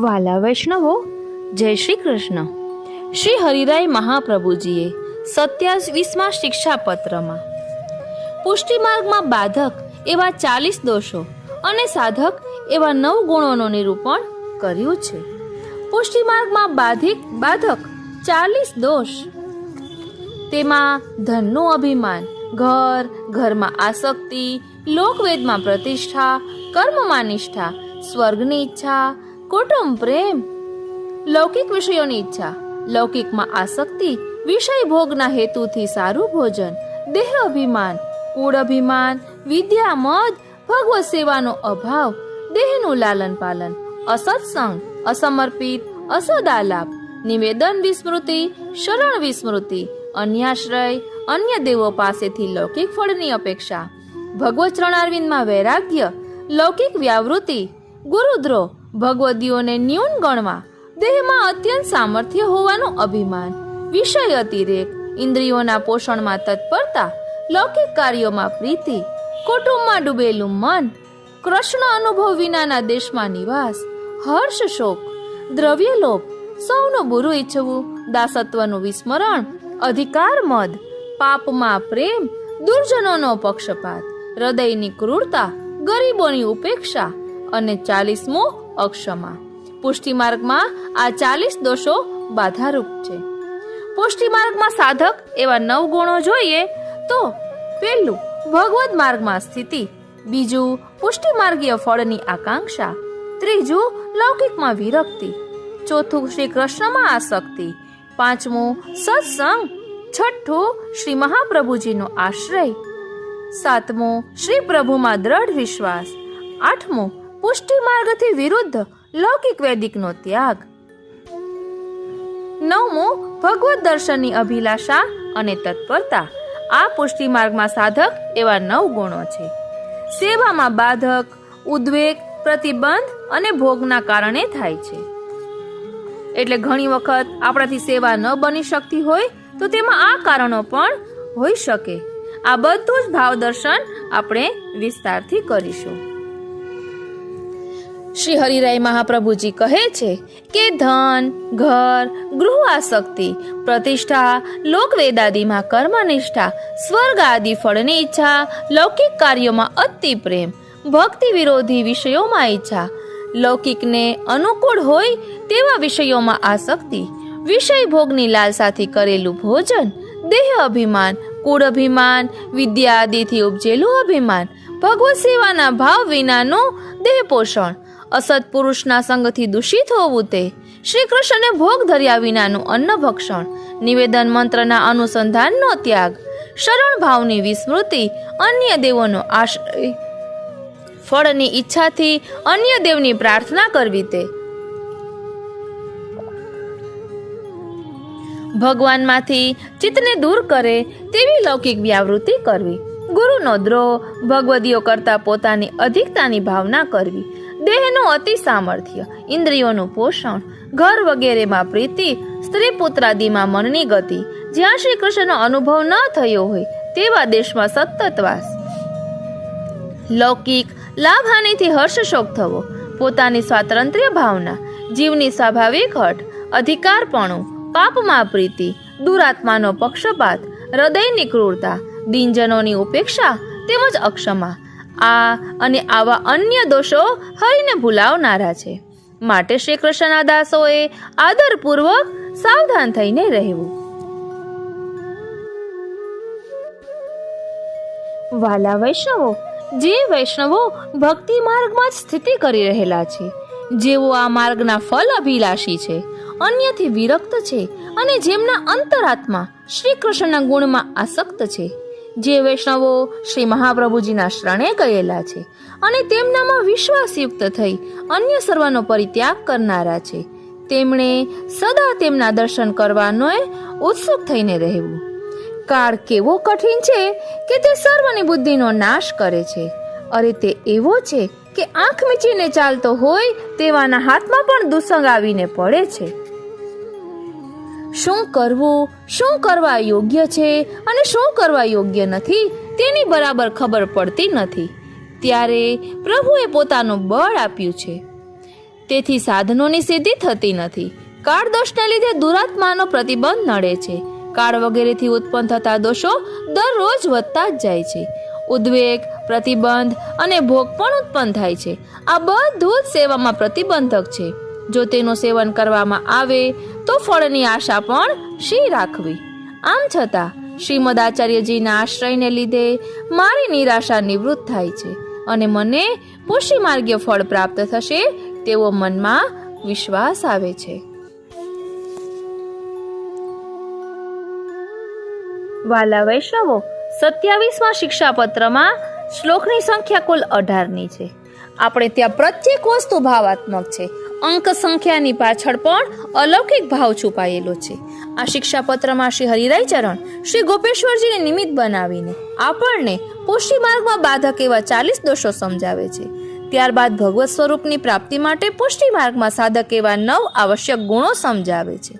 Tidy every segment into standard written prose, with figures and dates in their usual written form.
વાલા વૈષ્ણવો, જય શ્રી કૃષ્ણ. શ્રી હરિરાય મહાપ્રભુજીએ 27મા શિક્ષાપત્રમાં પુષ્ટિ માર્ગમાં બાધક એવા 40 દોષો અને સાધક એવા 9 ગુણોનું નિરૂપણ કર્યું છે. પુષ્ટિ માર્ગમાં બાધક 40 દોષ. તેમાં ધનનું અભિમાન, ઘરમાં આસક્તિ, લોકવેદમાં પ્રતિષ્ઠા, કર્મમાં નિષ્ઠા, સ્વર્ગની ઈચ્છા, કુટુંબ પ્રેમ, લૌકિક વિષયોની ઈચ્છા, લૌકિકમાં આસક્તિ, વિષય ભોગના હેતુથી સારું ભોજન, દેહ અભિમાન, કુળ અભિમાન, વિદ્યા મદ, ભગવત સેવાનો અભાવ, દેહનું લાલન પાલન, અસત્સંગ, અસમર્પિત, અસદાલાપ, નિવેદન વિસ્મૃતિ, શરણ વિસ્મૃતિ, અન્યાશ્રય, અન્ય દેવો પાસેથી લૌકિક ફળની અપેક્ષા, ભગવત ચરણારવિંદમાં વૈરાગ્ય, લૌકિક વ્યાવૃત્તિ, ગુરુદ્રોહ, ભગવદીઓને ન્યૂન ગણવા, દેહમાં અત્યંત સામર્થ્ય હોવાનું અભિમાન, વિષય અતિરેક, ઇન્દ્રિયોના પોષણમાં તત્પરતા, લૌકિક કાર્યોમાં પ્રીતિ, કુટુંબમાં ડૂબેલું મન, કૃષ્ણ અનુભવ વિનાના દેશમાં નિવાસ, હર્ષ શોક, દ્રવ્ય લોભ, સૌનું બુરું ઈચ્છવું, દાસત્વનું વિસ્મરણ, અધિકાર મદ, પાપમાં પ્રેમ, દુર્જનોનો પક્ષપાત, હૃદયની ક્રૂરતા, ગરીબોની ઉપેક્ષા અને 40મો અક્ષમા. પુષ્ટિ માર્ગમાં આ 40 દોષો બાધારૂપ છે. પુષ્ટિ માર્ગમાં સાધક એવા 9 ગુણો જોઈએ તો પહેલું ભગવદ માર્ગમાં સ્થિતિ, બીજું પુષ્ટિ માર્ગીય ફળની આકાંક્ષા, ત્રીજું લૌકિકમાં વિરક્તિ, ચોથું શ્રી કૃષ્ણમાં આસક્તિ, પાંચમું સત્સંગ, છઠ્ઠું શ્રી મહાપ્રભુજીનો આશ્રય, સાતમું શ્રી પ્રભુમાં દ્રઢ વિશ્વાસ, આઠમું પુષ્ટિ માર્ગથી વિરુદ્ધ લૌકિક વૈદિકનો ત્યાગ, નવમું ભગવત દર્શનની અભિલાષા અને તત્પરતા. આ પુષ્ટિ માર્ગમાં સાધક એવા 9 ગુણો છે. સેવામાં બાધક, ઉદ્વેગ, પ્રતિબંધ અને ભોગના કારણે થાય છે. એટલે ઘણી વખત આપણાથી સેવા ન બની શકતી હોય તો તેમાં આ કારણો પણ હોઈ શકે. આ બધું જ ભાવ દર્શન આપણે વિસ્તારથી કરીશું. શ્રી હરિરાય મહાપ્રભુજી કહે છે કે ધન, ઘર, ગૃહ આસક્તિ, પ્રતિષ્ઠા, લોકવેદાદિમાં કર્મનિષ્ઠા, સ્વર્ગ આદિ ફળની ઈચ્છા, લૌકિક કાર્યોમાં અતિ પ્રેમ, ભક્તિ વિરોધી વિષયોમાં ઈચ્છા, લૌકિકને અનુકૂળ હોય તેવા વિષયોમાં આસક્તિ, વિષય ભોગની લાલસાથી કરેલું ભોજન, દેહ અભિમાન, કુળ અભિમાન, વિદ્યા આદિથી ઉપજેલું અભિમાન, ભગવત સેવાના ભાવ વિનાનું દેહ પોષણ, અસત પુરુષના સંગથી દૂષિત હોવું, તે શ્રી કૃષ્ણને ભોગ ધર્યા વિનાનું અન્ન ભક્ષણ, નિવેદન મંત્રના અનુસંધાનનો ત્યાગ, શરણ ભાવની વિસ્મૃતિ, અન્ય દેવોનો આશ્રય, ફળની ઈચ્છાથી અન્ય દેવની પ્રાર્થના કરવી, તે ભગવાનમાંથી ચિત્તને દૂર કરે તેવી લૌકિક વ્યાવૃત્તિ કરવી, ગુરુનો દ્રોહ, ભગવદીઓ કરતા પોતાની અધિકતાની ભાવના કરવી, દેહનું અતિ સામર્થ્ય, ઇન્દ્રિયોનું પોષણ, ઘર વગેરેમાં પ્રીતિ, સ્ત્રી પુત્રાદિમાં મનની ગતિ, જ્યાં શ્રી કૃષ્ણનો અનુભવ ન થયો હોય તેવા દેશમાં સતત વાસ, લૌકિક લાભહાનિથી હર્ષશોક થવો, પોતાની સ્વાતંત્ર્ય ભાવના, જીવની સ્વાભાવિક હઠ, અધિકારપણું, પાપમાં પ્રીતિ, દુરાત્માનો પક્ષપાત, હૃદયની ક્રૂરતા, દિનજનોની ઉપેક્ષા તેમજ અક્ષમા. આ અને આવા અન્ય દોષો હરિને ભૂલાવનારા છે. માટે શ્રી કૃષ્ણના દાસોએ આદરપૂર્વક સાવધાન થઈને રહેવું. વાલા વૈષ્ણવો, જે વૈષ્ણવો ભક્તિ માર્ગમાં જ સ્થિતિ કરી રહેલા છે, જેઓ આ માર્ગના ફલ અભિલાષી છે, અન્યથી વિરક્ત છે અને જેમના અંતરાત્મા શ્રી કૃષ્ણના ગુણમાં આસક્ત છે, જે વૈષ્ણવો શ્રી મહાપ્રભુજીના શરણે ગયેલા છે અને તેમનામાં વિશ્વાસયુક્ત થઈ અન્ય સર્વનો પરિત્યાગ કરનારા છે, તેમણે સદા તેમના દર્શન કરવાનો ઉત્સુક થઈને રહેવું. કાળ કેવો કઠિન છે કે તે સર્વની બુદ્ધિનો નાશ કરે છે. અરે તે એવો છે કે આંખ મીચીને ચાલતો હોય તેવાના હાથમાં પણ દુસંગ આવીને પડે છે. શું કરવું, શું કરવા યોગ્ય છે અને શું કરવા યોગ્ય નથી તેની બરાબર ખબર પડતી નથી. ત્યારે પ્રભુએ પોતાનું બળ આપ્યું છે. તેથી સાધનોની સિદ્ધિ થતી નથી. કાળ દોષને લીધે દુરાત્માનો પ્રતિબંધ નડે છે. કાળ વગેરેથી ઉત્પન્ન થતા દોષો દરરોજ વધતા જ જાય છે. ઉદ્વેગ, પ્રતિબંધ અને ભોગ પણ ઉત્પન્ન થાય છે. આ બધું જ સેવામાં પ્રતિબંધક છે. જો તેનું સેવન કરવામાં આવે તો ફળની આશા પણ શી રાખવી. આમ છતાં શ્રીમદ આચાર્યજીના આશ્રયને લીધે મારી નિરાશા નિવૃત્ત થાય છે અને મને પુષ્ટિ માર્ગીય ફળ પ્રાપ્ત થશે તેવો મનમાં વિશ્વાસ આવે છે. વાલા વૈષ્ણવો, 27મા શિક્ષાપત્રમાં શ્લોકની સંખ્યા કુલ 18ની છે. આપણે ત્યાં પ્રત્યેક વસ્તુ ભાવાત્મક છે. અંક સંખ્યાની પાછળ પણ અલૌકિક ભાવ છુપાયેલો છે. આ શિક્ષાપત્રમાં શ્રી હરિરાય ચરણ શ્રી ગોપેશ્વરજીને નિમિત્ત બનાવીને આપણને પુષ્ટિ માર્ગમાં બાધક એવા 40 દોષો સમજાવે છે. ત્યારબાદ ભગવત સ્વરૂપની પ્રાપ્તિ માટે પુષ્ટિ માર્ગમાં સાધક એવા 9 આવશ્યક ગુણો સમજાવે છે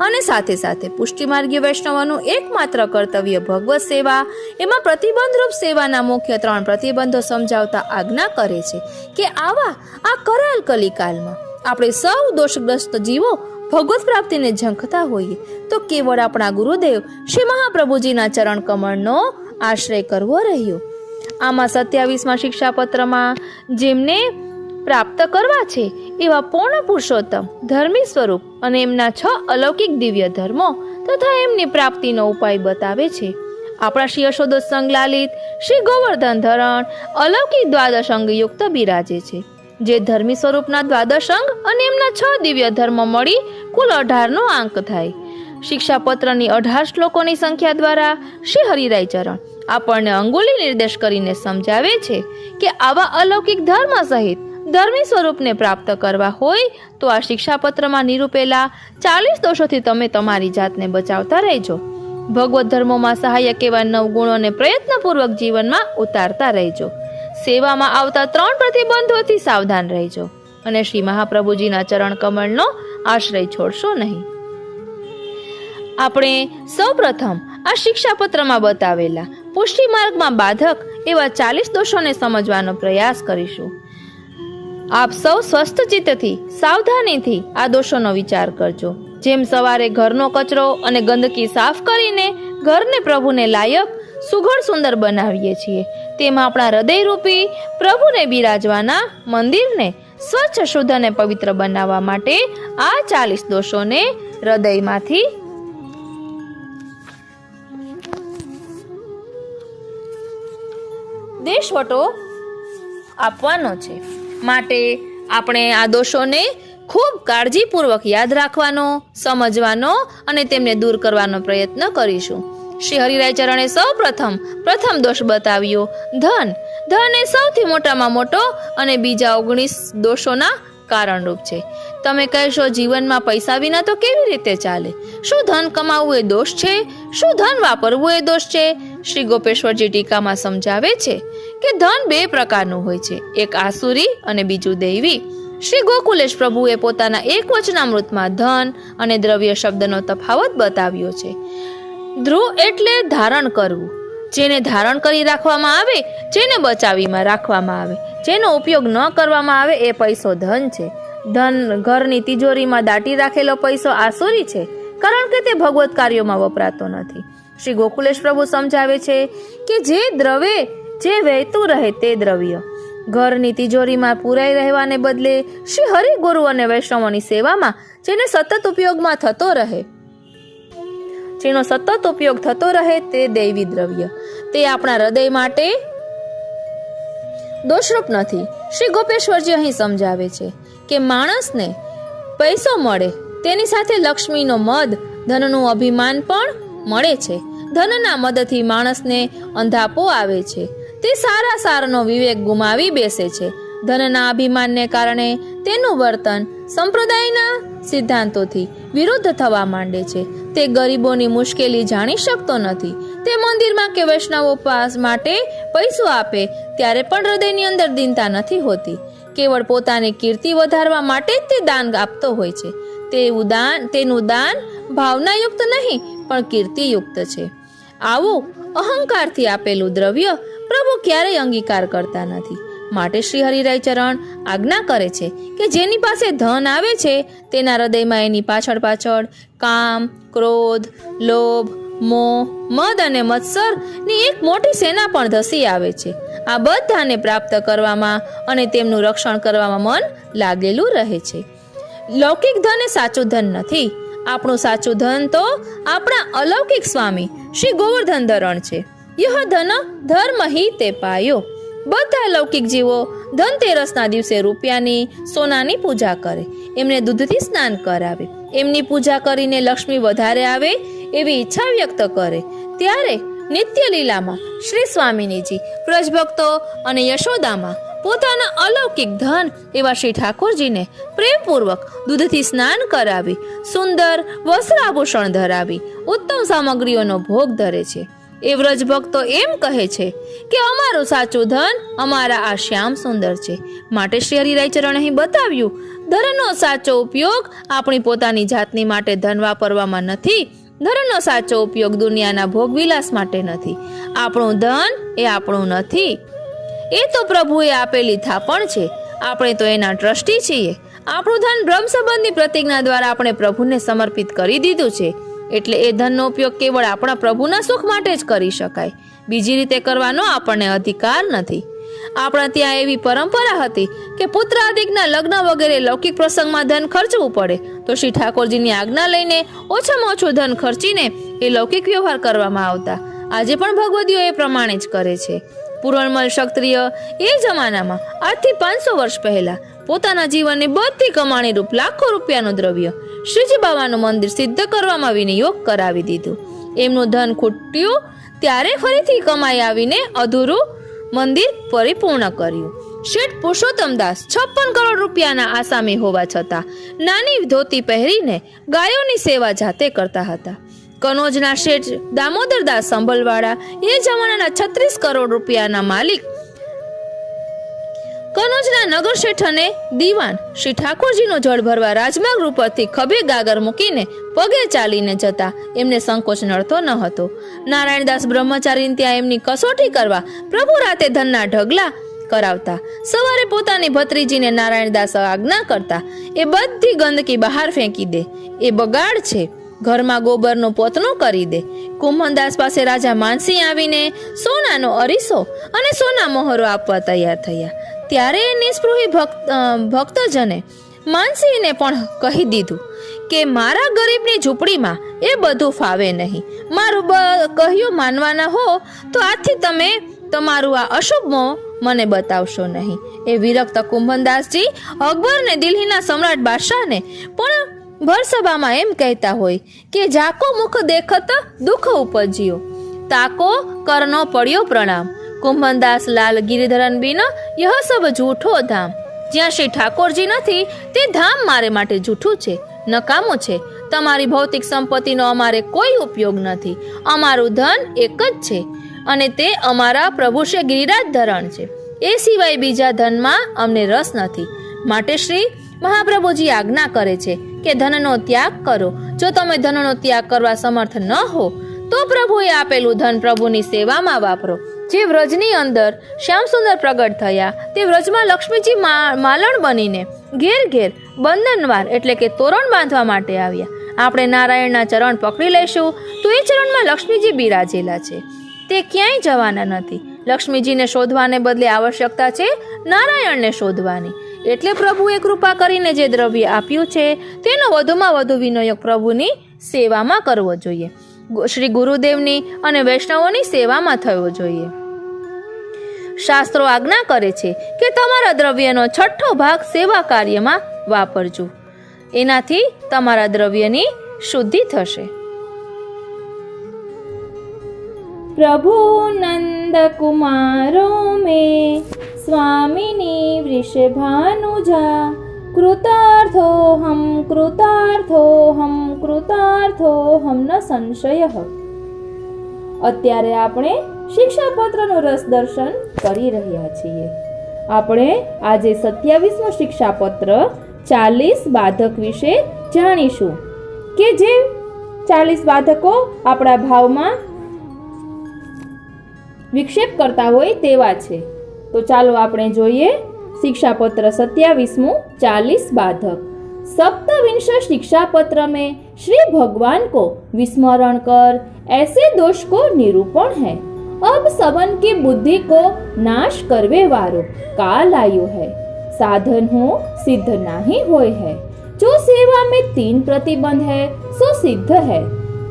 અને સાથે સાથે પુષ્ટિ માર્ગીય વૈષ્ણવનું એકમાત્ર કર્તવ્ય ભગવત સેવા, એમાં પ્રતિબંધરૂપ સેવાના મુખ્ય 3 પ્રતિબંધો સમજાવતા આજ્ઞા કરે છે કે આ કરાલ કલિકાલમાં આપણે સૌ દોષગ્રસ્ત જીવો ભગવત પ્રાપ્તિને ઝંખતા હોઈએ તો કેવળ આપણા ગુરુદેવ શ્રી મહાપ્રભુજીના ચરણ કમળનો આશ્રય કરવો રહ્યો. આમાં 27મા શિક્ષાપત્રમાં જેમને પ્રાપ્ત કરવા છે એવા પૂર્ણ પુરુષોત્તમ, ધર્મી સ્વરૂપ અને એમના 6 અલૌકિક દિવ્ય ધર્મો તથા એમની પ્રાપ્તિનો ઉપાય બતાવે છે. આપણા શ્રી યશોદોત્સંગ લાલિત શ્રી ગોવર્ધન ધરણ અલૌકિક દ્વાદશ અંગ યુક્ત બિરાજે છે, જે ધર્મી સ્વરૂપના દ્વાદશ અંગ અને એમના 6 દિવ્ય ધર્મ મળી કુલ 18નો અંક થાય. શિક્ષાપત્રની 18 શ્લોકોની સંખ્યા દ્વારા શ્રી હરિરાય ચરણ આપણને અંગુલી નિર્દેશ કરીને સમજાવે છે કે આવા અલૌકિક ધર્મ સહિત ધર્મી સ્વરૂપને પ્રાપ્ત કરવા હોય તો આ શિક્ષાપત્રમાં નિરૂપેલા 40 દોષોથી તમે તમારી જાતને બચાવતા રહેજો. ભગવત ધર્મોમાં સહાયક એવા 9 ગુણોને પ્રયત્નપૂર્વક જીવનમાં ઉતારતા રહેજો. સેવામાં આવતા 3 પ્રતિબંધોથી સાવધાન રહેજો અને શ્રી મહાપ્રભુજીના ચરણ કમળનો આશ્રય છોડશો નહીં. આપણે સૌપ્રથમ આ શિક્ષાપત્રમાં બતાવેલા પુષ્ટિ માર્ગમાં બાધક એવા 40 દોષોને સમજવાનો પ્રયાસ કરીશું. આપ સૌ સ્વસ્થ ચિત્તથી, સાવધાનીથી આ દોષોનો વિચાર કરજો. જેમ સવારે ઘરનો કચરો અને ગંદકી સાફ કરીને ઘરને પ્રભુને લાયક, સુઘડ સુંદર બનાવીએ છીએ, તેમ આપણા હૃદયરૂપી પ્રભુને બિરાજવાના મંદિરને સ્વચ્છ, શુદ્ધ અને પવિત્ર બનાવવા માટે આ 40 દોષોને હૃદયમાંથી દેશવટો આપવાનો છે. માટે આપણે આ દોષોને ખૂબ કાળજીપૂર્વક યાદ રાખવાનો, સમજવાનો અને તેમને દૂર કરવાનો પ્રયત્ન કરીશું. શ્રી હરિરાય ચરણે સૌ પ્રથમ દોષ બતાવ્યો ધન. ધન એ સૌથી મોટામાં મોટો અને બીજા 19 દોષોના કારણરૂપ છે. તમે કહેશો જીવનમાં પૈસા વિના તો કેવી રીતે ચાલે? શું ધન કમાવવું એ દોષ છે? શું ધન વાપરવું એ દોષ છે? શ્રી ગોપેશ્વરજી ટીકામાં સમજાવે છે કે ધન 2 પ્રકારનું હોય છે, એક આસુરી અને બીજું દૈવી. શ્રી ગોકુલેશ પ્રભુએ પોતાના એક વચનામૃતમાં ધન અને દ્રવ્ય શબ્દનો તફાવત બતાવ્યો છે. ધ્રુવ એટલે ધારણ કરવું, જેને ધારણ કરી રાખવામાં આવે, જેને બચાવીમાં રાખવામાં આવે, જેનો ઉપયોગ ન કરવામાં આવે એ પૈસો ધન છે. ધન ઘરની તિજોરીમાં દાટી રાખેલો પૈસો આસુરી છે, કારણ કે તે ભગવત કાર્યોમાં વપરાતો નથી. શ્રી ગોકુલેશ પ્રભુ સમજાવે છે કે જે દ્રવે જે વહેતું રહે તે દ્રવ્ય. ઘરની તિજોરીમાં પુરાઈ રહેવાને બદલે શ્રી હરિ, ગુરુ અને વૈષ્ણવોની સેવામાં જેનો સતત ઉપયોગ થતો રહે તે દૈવી દ્રવ્ય. તે આપણા હૃદય માટે દોષરૂપ નથી. શ્રી ગોપેશ્વરજી અહીં સમજાવે છે કે માણસને પૈસો મળે તેની સાથે લક્ષ્મીનો મદ, ધનનું અભિમાન પણ મળે છે. ધનના મદથી માણસને અંધાપો આવે છે. તે સારાનો વિવેક ગુમાવી બેસે છે. ધનના અભિમાનને કારણે તેનું વર્તન સંપ્રદાયના સિદ્ધાંતોથી વિરુદ્ધ થવા માંડે છે. તે ગરીબોની મુશ્કેલી જાણી શકતો નથી. તે મંદિરમાં કે વૈષ્ણવો પાસ માટે પૈસો આપે ત્યારે પણ હૃદયની અંદર દીનતા નથી હોતી. કેવળ પોતાની કીર્તિ વધારવા માટે જ તે દાન આપતો હોય છે. તેનું દાન ભાવનાયુક્ત નહીં પણ કીર્તિયુક્ત છે. આવું અહંકારથી આપેલું દ્રવ્ય પ્રભુ ક્યારેય અંગીકાર કરતા નથી. માટે શ્રી હરિરાય ચરણ આજ્ઞા કરે છે કે જેની પાસે ધન આવે છે તેના હૃદયમાં એની પાછળ પાછળ કામ, ક્રોધ, લોભ, મોહ, મદ અને મત્સરની એક મોટી સેના પણ ધસી આવે છે. આ બધાને પ્રાપ્ત કરવામાં અને તેમનું રક્ષણ કરવામાં મન લાગેલું રહે છે. લૌકિક ધન એ સાચું ધન નથી. આપણું સાચું ધન તો આપણા અલૌકિક સ્વામી શ્રી ગોવર્ધન ધરણ છે. યહ ધન ધર્મ હિ તે પાયો. બધા લૌકિક જીવો ધનતેરસના દિવસે રૂપિયાની, સોનાની પૂજા કરે, એમને દૂધથી સ્નાન કરાવે, એમની પૂજા કરીને લક્ષ્મી વધારે આવે એવી ઈચ્છા વ્યક્ત કરે. ત્યારે નિત્ય લીલામાં શ્રી સ્વામિનીજી વ્રજભક્તો અને યશોદામાં પોતાના અલૌકિક ધન એવા શ્રી ઠાકોરજીને પ્રેમપૂર્વક દૂધથી સ્નાન કરાવી, સુંદર વસ્ત્રાભૂષણ ધરાવી, ઉત્તમ સામગ્રીઓનો ભોગ ધરે છે. એ વ્રજભક્તો એમ કહે છે કે અમારું સાચું ધન અમારા આ શ્યામ સુંદર છે. માટે શ્રી હરિરાય ચરણ અહીં બતાવ્યું, ધનનો સાચો ઉપયોગ આપણી પોતાની જાતની માટે ધન વાપરવામાં નથી. ધનનો સાચો ઉપયોગ દુનિયાના ભોગવિલાસ માટે નથી. આપણું ધન એ આપણું નથી, એ તો પ્રભુએ આપેલી થાપણ છે. આપણે તો એના ટ્રસ્ટી છીએ. આપણું ધન બ્રહ્મ સંબંધની પ્રતિજ્ઞા દ્વારા આપણે પ્રભુને સમર્પિત કરી દીધું છે. એટલે એ ધનનો ઉપયોગ કેવળ આપણા પ્રભુના સુખ માટે જ કરી શકાય. બીજી રીતે કરવાનો આપણને અધિકાર નથી. આપણા ત્યાં એવી પરંપરા હતી કે પુત્ર આદિકના લગ્ન વગેરે લૌકિક પ્રસંગમાં ધન ખર્ચવું પડે, તો શ્રી ઠાકોરજીની આજ્ઞા લઈને ઓછામાં ઓછું ધન ખર્ચીને એ લૌકિક વ્યવહાર કરવામાં આવતા. આજે પણ ભગવદીઓ એ પ્રમાણે જ કરે છે. પૂર્વમલ ક્ષત્રિય એ જમાનામાં આજથી 500 વર્ષ પહેલા પોતાના જીવનની બધી કમાણી રૂપ લાખો રૂપિયાનું દ્રવ્ય શ્રીજી બાબાનું મંદિર સિદ્ધ કરવામાં વિનિયોગ કરાવી દીધું. એમનું ધન ખૂટ્યું ત્યારે ફરીથી કમાઈ આવીને અધૂરું મંદિર પરિપૂર્ણ કર્યું. શેઠ પુરુષોત્તમદાસ 56 કરોડ રૂપિયાના આસામી હોવા છતાં નાની ધોતી પહેરીને ગાયોની સેવા જાતે કરતા હતા. કનોજના શેઠ દામોદરદાસ સંભલવાળા એ જમાનાના 36 કરોડ રૂપિયાના માલિક કનોજના નગર શેઠ અને દીવાન શ્રી ઠાકોરજીનો જળ ભરવા રાજમાર્ગ ઉપરથી ખભે ગાગર મૂકીને પગે ચાલીને જતા એમને સંકોચ નડતો ન હતો. નારાયણદાસ બ્રહ્મચારીને ત્યાં એમની કસોટી કરવા પ્રભુ રાતે ધનના ઢગલા કરાવતા. સવારે પોતાની ભત્રીજીને નારાયણદાસ આજ્ઞા કરતા, એ બધી ગંદકી બહાર ફેંકી દે, એ બગાડ છે, ઘરમાં ગોબરનું પોતનું કરી દે. કુંભનદાસ પાસે રાજા માનસિંહ આવીને સોનાનો અરીસો અને સોના મોહરો આપવા તૈયાર થયા. ત્યારે એ નિસ્પૃહી ભક્તજને માનસિંહને પણ કહી દીધું કે મારા ગરીબની ઝૂંપડીમાં એ બધું ફાવે નહીં. મારું કહ્યું માનવાના હો તો આજથી તમે તમારું આ અશુભ મોહ મને બતાવશો નહીં. એ વિરક્ત કુંભનદાસજી અકબર ને દિલ્હીના સમ્રાટ બાદશાહને પણ ભરસભામાં એમ કહેતા હોય કે જાકો મુખ દેખત દુઃખ ઉપજ્યો, તાકો કરનો પડ્યો પ્રણામ. કુંભનદાસ લાલ ગિરિધરન બિન યહ સબ જૂઠો ધામ. જ્યાં શ્રી ઠાકોરજી નથી તે ધામ મારે માટે જૂઠું છે, નકામું છે. તમારી ભૌતિક સંપત્તિનો અમારે કોઈ ઉપયોગ નથી. અમારું ધન એક જ છે અને તે અમારા પ્રભુ શ્રી ગિરિરાજ ધરણ છે. એ સિવાય બીજા ધનમાં અમને રસ નથી. માટે શ્રી મહાપ્રભુજી આજ્ઞા કરે છે કે ધનનો ત્યાગ કરો. જો તમે ધનનો ત્યાગ કરવા સમર્થ ન હો તો પ્રભુએ આપેલું ધન પ્રભુની સેવામાં વાપરો. જે વ્રજની અંદર શ્યામસુંદર પ્રગટ થયા તે વ્રજમાં લક્ષ્મીજી માલણ બનીને ઘેર ઘેર બંધનવાર એટલે કે તોરણ બાંધવા માટે આવ્યા. આપણે નારાયણના ચરણ પકડી લઈશું તો એ ચરણમાં લક્ષ્મીજી બિરાજેલા છે. તે ક્યાંય જવાના નથી. લક્ષ્મીજીને શોધવાને બદલે આવશ્યકતા છે નારાયણને શોધવાની. એટલે પ્રભુએ કૃપા કરીને જે દ્રવ્ય આપ્યું છે તેનો વધુમાં વધુ વિનિયોગ પ્રભુની સેવામાં કરવો જોઈએ. શ્રી ગુરુદેવની અને વૈષ્ણવોની સેવામાં થવો જોઈએ. શાસ્ત્રો આજ્ઞા કરે છે કે તમારા દ્રવ્યનો 6ઠ્ઠો ભાગ સેવા કાર્યમાં વાપરજો. એનાથી તમારા દ્રવ્યની શુદ્ધિ થશે. પ્રભુ નંદ કુમારો મેં સ્વામિની વૃષભાનુજા કૃતાર્થોહમ કૃતાર્થોહમ કૃતાર્થોહમ ન સંશય. અત્યારે આપણે શિક્ષાપત્રનું રસ દર્શન કરી રહ્યા છીએ. આપણે આજે 27મું શિક્ષાપત્ર 40 બાધક વિશે જાણીશું કે જે 40 બાધકો આપણા ભાવમાં વિક્ષેપ કરતા હોય તેવા છે. तो चालो આપણે જોઈએ शिक्षापत्र 27वां 40 बाधक। सप्तविंश शिक्षापत्र में श्री भगवान को विस्मरण कर ऐसे दोष को निरूपण है। अब सबन की बुद्धि को नाश करवे वारो काल आयो है। साधन हो सिद्ध नहीं होय है। जो सेवा में 3 प्रतिबंध है सो सिद्ध है।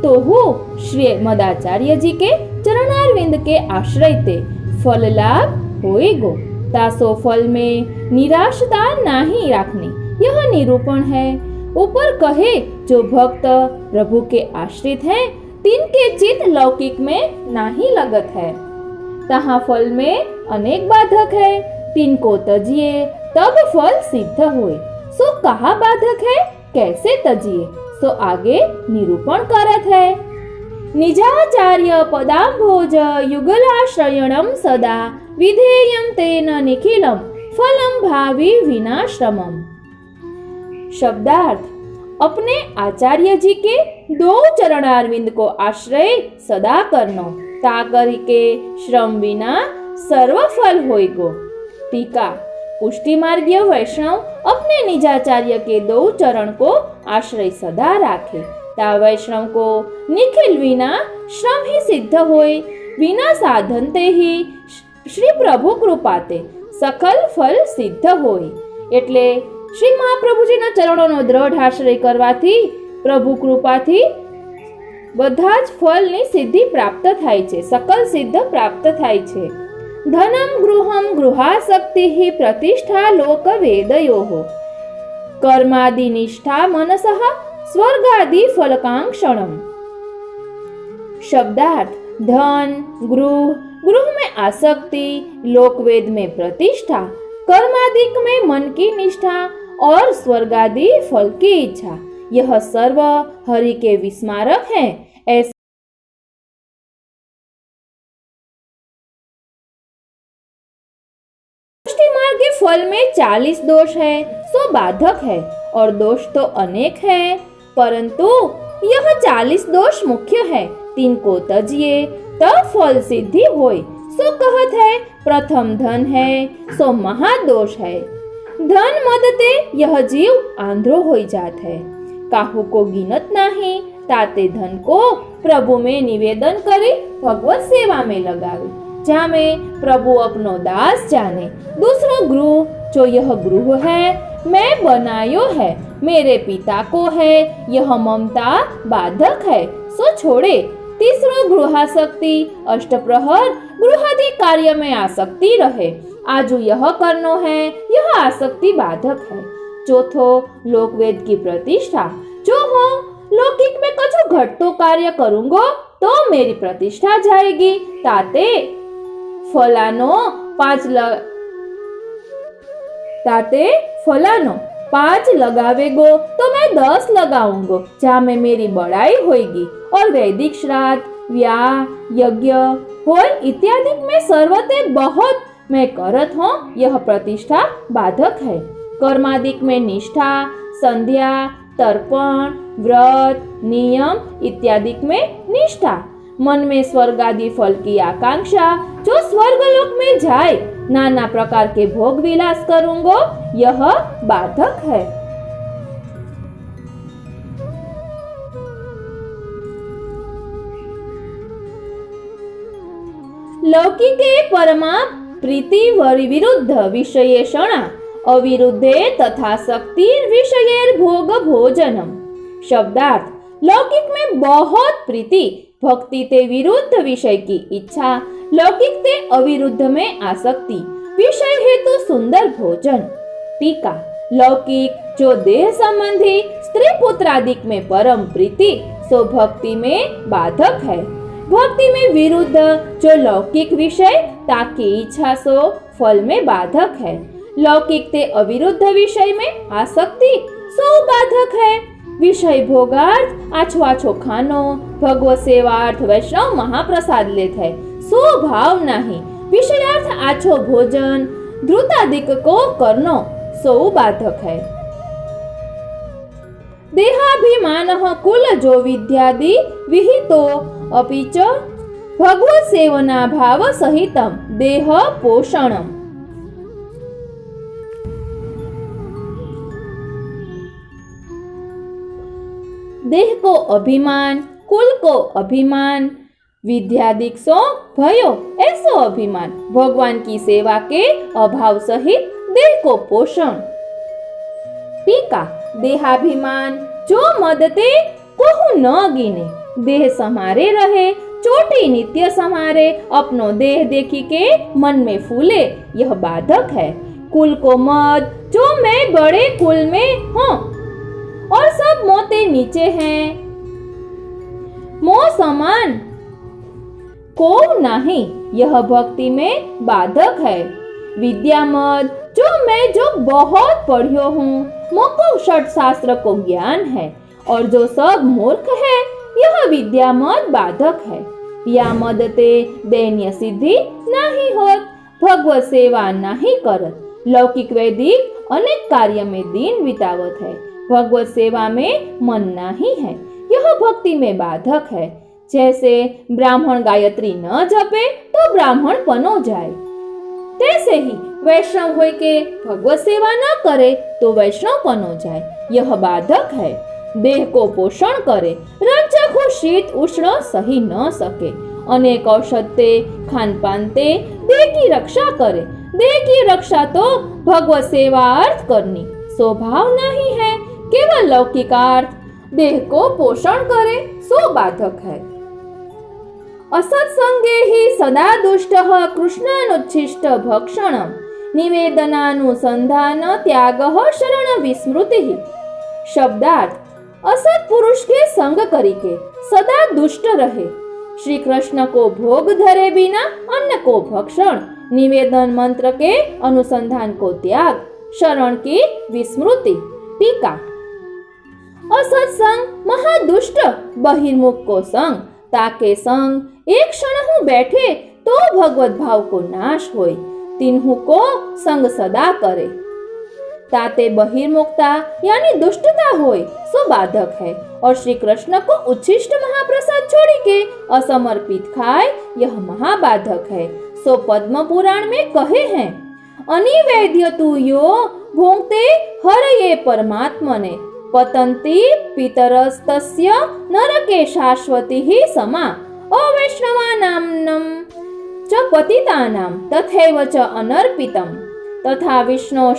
तो हो श्री मदाचार्य जी के चरणारविंद के आश्रय ते फल लाभ होएगो। तासो फल में निराशता नहीं रखनी, यह निरूपण है। ऊपर कहे जो भक्त प्रभु के आश्रित हैं, तिनके चित्त लौकिक में नहीं लगत है। तहाँ फल में अनेक बाधक है, तिनको तजिए तब फल सिद्ध होए। सो कहा बाधक है, कैसे तजिए, सो आगे निरूपण करत है। निजाचार्य पदाम्भोज युगलाश्रयणम सदा विधेयं तेन निखिलम फलम भावी विनाश्रमम। शब्दार्थ: अपने आचार्य जी के 2 चरणारविंद को आश्रय सदा करनो, ता करी के श्रम विना सर्व फल होएगो। टीका: पुष्टि मार्गीय वैष्णव अपने निजाचार्य के 2 चरण को आश्रय सदा राखे, ता वैष्णव को निखिल विना श्रम ही सिद्ध होए। बिना साधन ते ही श्री प्रभु कृपाते सकल फल सिद्ध होए। एटले श्री महाप्रभुजीना चरणोनो दृढ़ आश्रय करवाथी प्रभु कृपाथी બધા જ ફળની સિદ્ધિ પ્રાપ્ત થાય છે, सकल સિદ્ધ પ્રાપ્ત થાય છે। ધનમ ગૃહમ ગૃહાસક્તિઃ પ્રતિષ્ઠા લોક વેદયોઃ કર્માદि નિષ્ઠા मनसः स्वर्गादि फलकांक्षणम। शब्दार्थ: धन, गृह में आसक्ति, लोकवेद में प्रतिष्ठा, कर्मादिक में मन की निष्ठा और स्वर्गादि फल की इच्छा, यह सर्व हरि के विस्मारक हैं। ऐसे पुष्टि मार्ग के फल में 40 दोष है, सो बाधक है, और दोष तो अनेक है, परंतु यह 40 दोष मुख्य है। तिनको तजिए तब फल सिद्धि होय। सो कहत है, प्रथम धन है, सो महादोष है। धन मदते यह जीव आंध्रो हो जात है। काहू को गिनत नहीं, ताते धन को प्रभु में निवेदन करे भगवत सेवा में लगावे, जहाँ में प्रभु अपनो दास जाने। दूसरा गृह, जो यह गृह है मैं बनायो है, मेरे पिता को है, यह ममता बाधक है, सो छोड़े। तीसरो गृहासक्ति, अष्टप्रहर गृहादि कार्य में आसक्ति रहे, आजू यह करनो है, यह आसक्ति बाधक है। चौथो लोकवेद की प्रतिष्ठा, जो हो लौकिक में कछु घटतो कार्य करूंगो तो मेरी प्रतिष्ठा जाएगी, ताते फलानो 5 लगावेगो तो मैं 10 लगाऊंगो, जहाँ में मेरी बड़ाई होगी। और वैदिक श्राद्ध, व्याह, यज्ञ होय इत्यादि में सर्वते बहुत मैं करत हूँ, यह प्रतिष्ठा बाधक है। कर्मादिक में निष्ठा, संध्या, तर्पण, व्रत, नियम इत्यादि में निष्ठा। मन में स्वर्ग आदि फल की आकांक्षा, जो स्वर्गलोक में जाए, नाना प्रकार के भोग विलास करूंगो, यह बाधक है। लौकिके परमा प्रीति विरुद्ध विषयेषणा अविरुद्धे तथा शक्ति विषयेर भोग भोजनम। शब्दार्थ: लौकिक में बहुत प्रीति, भक्ति ते विरुद्ध विषय की इच्छा, लौकिक ते अविरुद्ध में आसक्ति, विषय हेतु सुंदर भोजन। टीका: लौकिक जो देह संबंधी स्त्री पुत्रादिक में परम प्रीति, सो भक्ति में बाधक है। भक्ति में विरुद्ध जो लौकिक विषय ताकि इच्छा, सो फल में बाधक है। लौकिक ते अविरुद्ध विषय में आसक्ति, सो बाधक है। विषय भोगार्थ आछो आछो खानो, भगवत सेवार्थ वैष्णव महाप्रसाद लेत है, सो भाव नहीं। विषयार्थ आछो भोजन द्रुतादिक को करनो, सो बाधक है। देहाभिमान कुल जो विद्यादि विहितो अपि च भगवत सेवना भाव सहितम देह पोषणम। देह को अभिमान, कुल को अभिमान, विद्यादिक शौक भयो ऐसो अभिमान, भगवान की सेवा के अभाव सहित देह को पोषण। टीका, देहाभिमान जो मदते कोहु न गिने, देह समारे रहे, चोटी नित्य समारे, अपनो देह देखी के मन में फूले, यह बाधक है। कुल को मद जो मैं बड़े कुल में हूँ और सब मोते नीचे हैं, मोह समान को नहीं, यह भक्ति में बाधक है। विद्या मद जो बहुत पढ़ियो हूँ, मोको षट शास्त्र को ज्ञान है और जो सब मूर्ख है, यह विद्या मद बाधक है। या मदते दैन्य सिद्धि नहीं होत, भगवत सेवा नहीं करत, लौकिक वैदिक अनेक कार्य में दिन बितावत है, भगवत सेवा में मन नहीं है, यह भक्ति में बाधक है। जैसे ब्राह्मण गायत्री न जपे तो ब्राह्मण पनो जाए, तैसे ही वैष्णव होय के भगवत सेवा न करे तो वैष्णव पनो जाए, यह बाधक है। देह को पोषण करे, रंजक हो शीत उष्ण सही न सके, अनेक औषध ते खान पान ते देह की रक्षा करे, देह की रक्षा तो भगवत सेवा अर्थ करनी, स्वभाव नहीं है, केवल लौकिकार्थ देह को पोषण करे सो बाधक है। असत्संगे ही सदा दुष्टः कृष्णानुच्छिष्ट भक्षणम्, निवेदनानुसंधान त्यागः शरण विस्मृतिः। शब्दार्थ, असत पुरुष के संग करिके सदा दुष्ट रहे, श्री कृष्ण को भोग धरे बिना अन्न को भक्षण, निवेदन मंत्र के अनुसंधान को त्याग, शरण की विस्मृति। टीका, असत संग महादुष्ट, बहिर्मुख को संग, ताके संग एक क्षण हूँ बैठे तो भगवत भाव को नाश होय, तिन्हु को संग सदा करे, ताते बहिर्मुखता यानी दुष्टता होय सो बाधक है, और श्री कृष्ण को उच्छिष्ट महाप्रसाद छोड़ी के असमर्पित खाए, यह महाबाधक है। सो पद्म पुराण में कहे हैं, अनिवेद्य तु यो भोंगते हरये परमात्मने, पतंती पितरस्तस्य नरके शाश्वती ही समा, अवैष्णवानां च पतितानां तथैव च अनर्पितम्, तथा विष्णु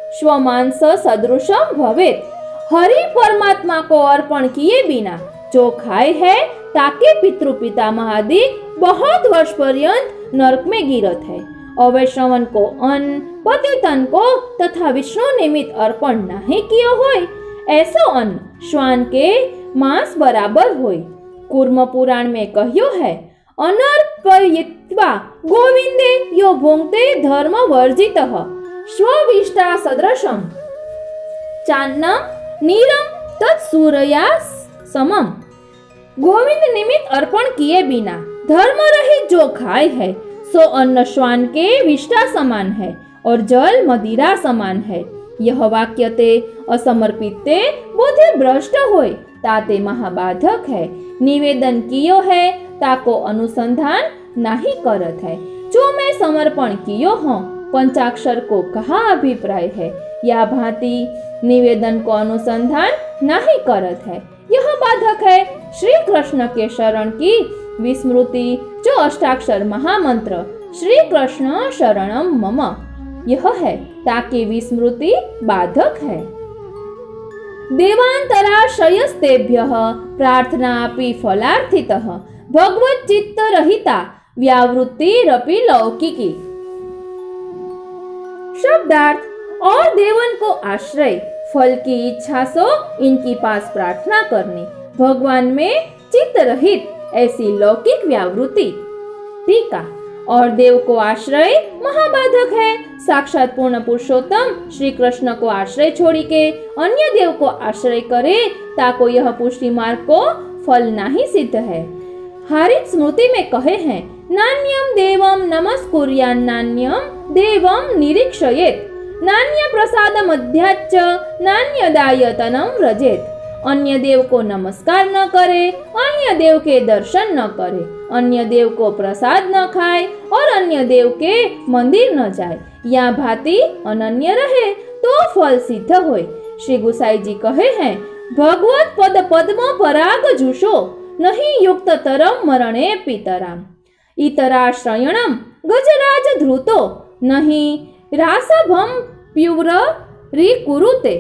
स्वमांस सदृशम भवेत। हरि परमात्मा को अर्पण किए बिना जो खाए है, ताके पितृ पिता महादिक बहुत वर्ष पर्यंत नरक में गिरत है। अवैष्णवन को अन्न, पतितन को तथा विष्णु निमित्त अर्पण नहीं कियो होय, ऐसो अन्न श्वान के मांस बराबर होय। कूर्म पुराण में कह्यो है, अनर्पयित्वा गोविंदे यो भुंक्ते धर्म वर्जितः, स्वविष्टा सदृशम चान्नम नीरम तत्सूरया समम। गोविंद निमित्त अर्पण किए बिना धर्म रहित जो खाए है, सो अन्न श्वान के विष्टा समान है और जल मदिरा समान है। यह वाक्य ते असमर्पित ते बुद्धि भ्रष्ट होय, ताते महाबाधक है। निवेदन कियो है, ताको अनुसंधान नहीं करत है। जो मैं समर्पण कियो हूँ, पंचाक्षर को कहा अभिप्राय है, या भांति निवेदन को अनुसंधान नहीं करत है, यह बाधक है। श्री कृष्ण के शरण की विस्मृति, जो अष्टाक्षर महामंत्र श्री कृष्ण शरणम मम, यह है, ताकि विस्मृति बाधक है। देवांतराश्रयस्तेभ्यः प्रार्थनापि फलार्थितः, भगवत चित्त रहिता व्यावृत्तिरपि लौकिकी। शब्दार्थ, और देवन को आश्रय, फल की इच्छा सो इनकी पास प्रार्थना करनी, भगवान में चित्त रहित ऐसी लौकिक व्यावृत्ति। टीका, और देव को आश्रय महाबाधक है। साक्षात पूर्ण पुरुषोत्तम श्री कृष्ण को आश्रय छोड़ी के अन्य देव को आश्रय करे, ताको यह पुष्टि मार्ग को फल नहीं सिद्ध है। हारित स्मृति में कहे हैं, नान्यम देवम नमस्कुर्यान् नान्यम देवम निरीक्षयेत्, नान्य प्रसाद मध्याच्च नान्यदायतनम व्रजेत। अन्य देव को नमस्कार न करे, अन्य देव के दर्शन न करे, अन्य देव को प्रसाद न खाए और अन्य देव के मंदिर न जाए, या भांति अनन्य रहे तो फल सिद्ध होय। श्री गुसाई जी कहे हैं, भगवत पद पद्म पराग जुषो नहीं युक्त तरम मरणे पितराम इतराश्रयणम गजराज धृतो नहीं रासभम प्युर रिकुरुते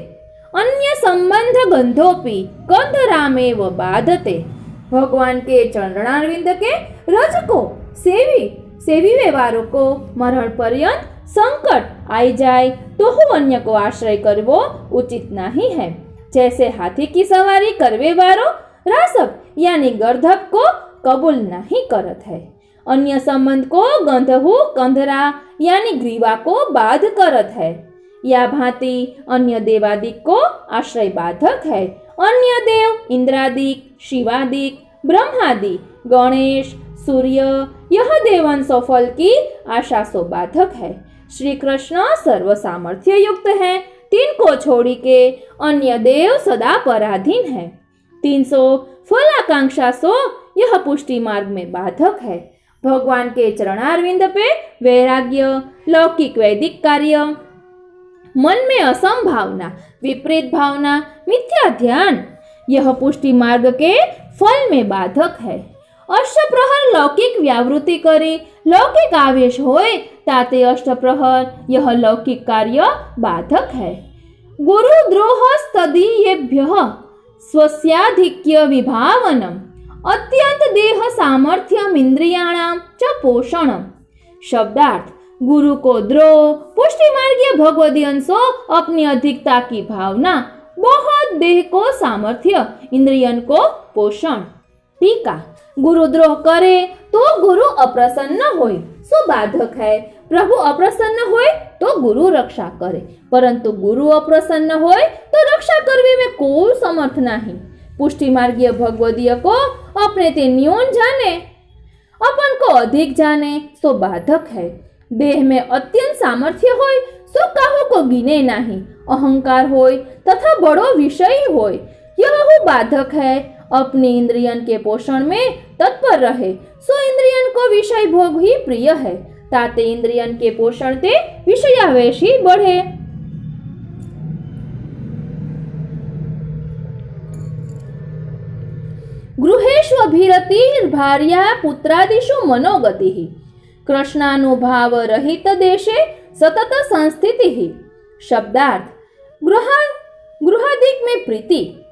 अन्य संबंध गंधोपि कंधरामेव बाधते। भगवान के चरणारविंद के रज को सेवी वारों को मरण पर्यंत संकट आई जाए तो अन्य को आश्रय करवो उचित नहीं है। जैसे हाथी की सवारी करवे वारो रासव यानी गर्धप को कबूल नहीं करत है, अन्य संबंध को गंधहु कंधरा यानी ग्रीवा को बाध करत है। या भांति अन्य देवादिक को आश्रय बाधक है। अन्य देव इंद्रादिक, शिवादिक, ब्रह्मादि, गणेश, सूर्य यह देवंशो फल की आशा सो बाधक है। श्री कृष्ण सर्व सामर्थ्य युक्त है, तिनको छोड़ी के अन्य देव सदा पराधीन है। 300 फलाकांक्षा सो यह पुष्टि मार्ग में बाधक है। भगवान के चरणारविंद पे वैराग्य, लौकिक वैदिक कार्य, मन में असंभावना, विपरीत भावना, मिथ्या ध्यान यह पुष्टि मार्ग के फल में बाधक है। अष्टप्रहर लौकिक व्यावृत्ति करे, लौकिक आवेश होए ताते अष्टप्रहर यह लौकिक कार्य बाधक है। गुरु द्रोह तदीयेभ्यः स्वस्याधिक्य विभावनम अत्यंत देह सामर्थ्यम इंद्रियाणाम च पोषणम। शब्दार्थ गुरु को द्रोह, पुष्टि मार्गीय भगवदी अंशों अपनी अधिकता की भावना, बहुत देह को सामर्थ्य, इंद्रियन को पोषण। टीका गुरुद्रोह करे तो गुरु अप्रसन्न होय सो बाधक है। प्रभु अप्रसन्न होय तो गुरु रक्षा करे, परंतु गुरु अप्रसन्न होय तो रक्षा करने में कोई समर्थ नहीं। पुष्टि मार्गीय भगवदीय को अपने ते न्यून जाने, अपन को अधिक जाने सो बाधक है। देह में अत्यंत सामर्थ्य होय सो काहू को गिने नहीं। अहंकार होय तथा बड़ो विषय होय यह बाधक है। अपनी इंद्रियन के पोषण में तत्पर रहे सो इंद्रियन को विषय भोग ही प्रिय है, ताते इंद्रियन के पोषण ते विषयावेश ही बढ़े। गृहेष्वभिरतिर्भार्या पुत्रादिषु मनोगतिः कृष्णानुभाव रहित देशे सतत संस्थितिः। शब्दार्थ गृहादिक में प्रीति,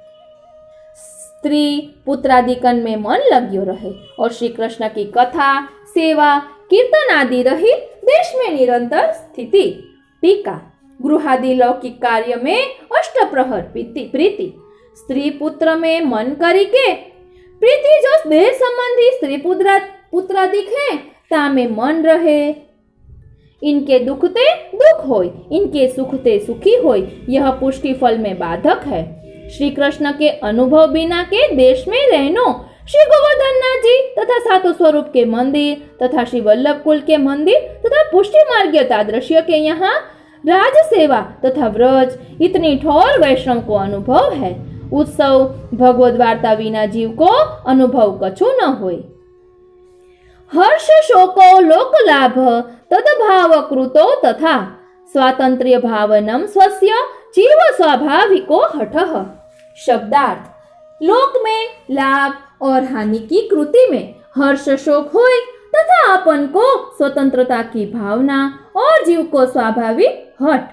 स्त्री पुत्रादिकन में मन लग्यो रहे और श्री कृष्ण की कथा, सेवा, कीर्तन आदि रहित देश में निरंतर स्थिति। टीका गृहादि लौकिक कार्य में अष्टप्रहर प्रीति, स्त्री पुत्र में मन करी के प्रीति जो देह संबंधी स्त्री पुत्रादिक है तामे मन रहे। इनके दुखते दुख होय, इनके सुखते सुखी होय यह पुष्टि फल में बाधक है। श्री कृष्ण के अनुभव बिना के देश में रहनो, श्री गोवर्धननाथ जी तथा सातु स्वरूप के मंदिर तथा श्री वल्लभ कुल के मंदिर तथा पुष्टि मार्गीय तादृश्य के यहाँ राज सेवा तथा व्रज इतनी ठोर वैष्णव को अनुभव है। उत्सव भगवद वार्ता विना जीव को अनुभव कछु न होय। हर्ष शोको लोक लाभ तदभाव कृतो तथा स्वातंत्र्य भावनम स्वस्य जीव स्वाभाविको हठः। शब्दार्थ लोक में लाभ और हानि की कृति में हर्ष शोक होय तथा अपन को स्वतंत्रता की भावना और जीव को स्वाभाविक हठ।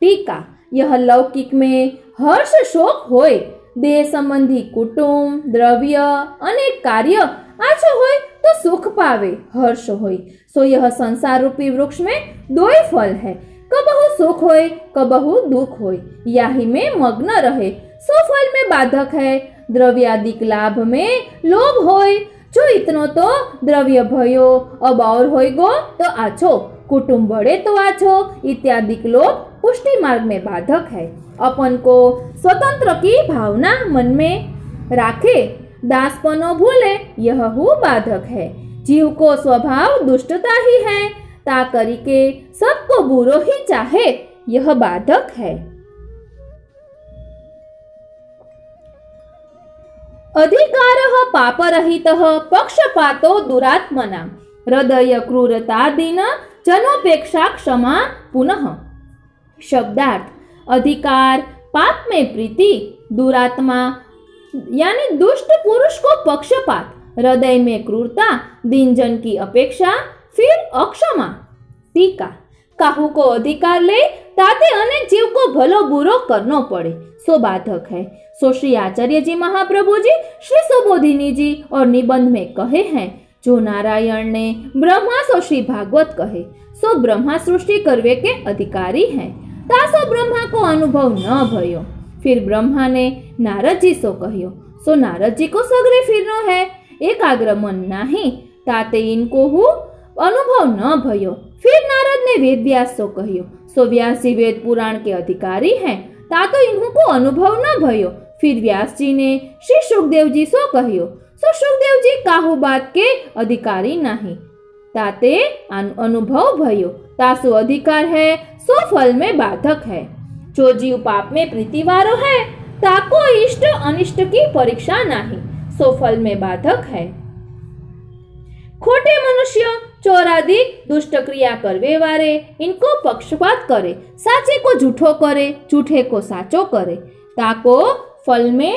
टीका यह लौकिक में हर्ष शोक होय, देह संबंधी कुटुंब, द्रव्य, अनेक कार्य आछो होय तो सुख पावे, हर्ष होय सो यह संसार रूपी वृक्ष में दो ही फल है, कबहु सुख होय कबहु दुख होय, याही में मग्न रहे सो फल में बाधक है। द्रव्यादिक लाभ में लोभ होय, जो इतनो तो द्रव्य भयो, अब और होय गो तो आछो, कुटुंब बढ़े तो आछो इत्यादि लोभ पुष्टि मार्ग में बाधक है। अपन को स्वतंत्र की भावना मन में राखे, दासपनो भूले यह हु बाधक है। जीव को स्वभाव दुष्टता ही है, ता करी के सबको बुरो ही चाहे यह बाधक है। अधिकारः पापरहितः पक्षपातो दुरात्मना हृदय क्रूरतादीन जनोपेक्षा क्षमा पुनः। शब्दार्थ अधिकार, पाप में प्रीति, दुरात्मा यानी दुष्ट पुरुष को पक्षपात, हृदय में क्रूरता, दीनजन की अपेक्षा, फिर अक्षमा। टीका। काहू को अधिकार ले ताते अनेक जीव को भलो बुरो करनो पड़े, सो बाधक है। सो श्री आचार्य जी महाप्रभु जी श्री सुबोधिनी जी और निबंध में कहे हैं, जो नारायण ने ब्रह्मा सो श्री भागवत कहे, सो ब्रह्मा सृष्टि करवे के अधिकारी हैं। तासो ब्रह्मा को अनुभव न भयो। फिर ब्रह्मा ने नारद जी सो कह्यो, सो नारद जी को सगरे फिरनो है, एकाग्र मन नाही, ताते इनको हूँ अनुभव न भयो। फिर नारद ने वेद व्यास सो कह्यो, सो व्यास जी वेद पुराण के अधिकारी हैं, तातो इनको अनुभव न भयो। फिर व्यास जी ने श्री सुखदेव जी सो कह्यो, सो सुखदेव जी काहू बात के अधिकारी नहीं, ताते अनुभव भयो। तासु अधिकार है, सो फल में बाधक है। जो जीव पाप में प्रीति वारो है, ताको इष्ट अनिष्ट की परीक्षा नहीं, सो फल में बाधक है। खोटे मनुष्य चोरादि दुष्ट क्रिया करवे वारे, इनको पक्षपात करे, साचे को झूठो करे, झूठे को साचो करे, ताको फल में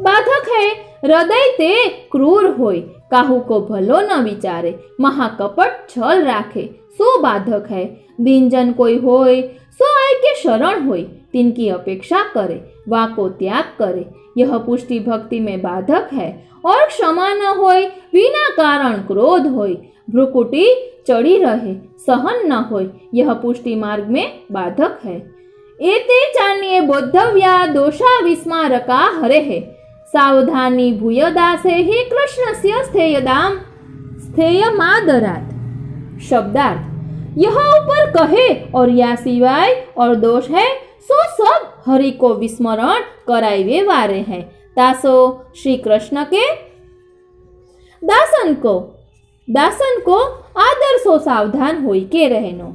बाधक है। हृदय ते क्रूर होय, काहू को भलो न विचारे, महाकपट छल राखे, सो बाधक है। दीनजन कोई होय, सो आय के शरण होय, तिनकी अपेक्षा करे, वा को त्याग करे, यह पुष्टि भक्ति में बाधक है। और क्षमा न होय, बिना कारण क्रोध होय, भ्रुकुटी चढ़ी रहे, सहन न होय, यह पुष्टि मार्ग में बाधक है। एते चान्ये बोद्धव्या दोषा विस्मारका हरेः, सावधानी भूयदासे ही कृष्णस्य स्थेयदाम स्थेयमादरात्। शब्दार्थ। यह ऊपर कहे और या सिवाय और दोष है, सो सब हरि को विस्मरण करावे वारे हैं। तासो श्री कृष्ण के दासन को आदर सो सावधान होई के रहनो।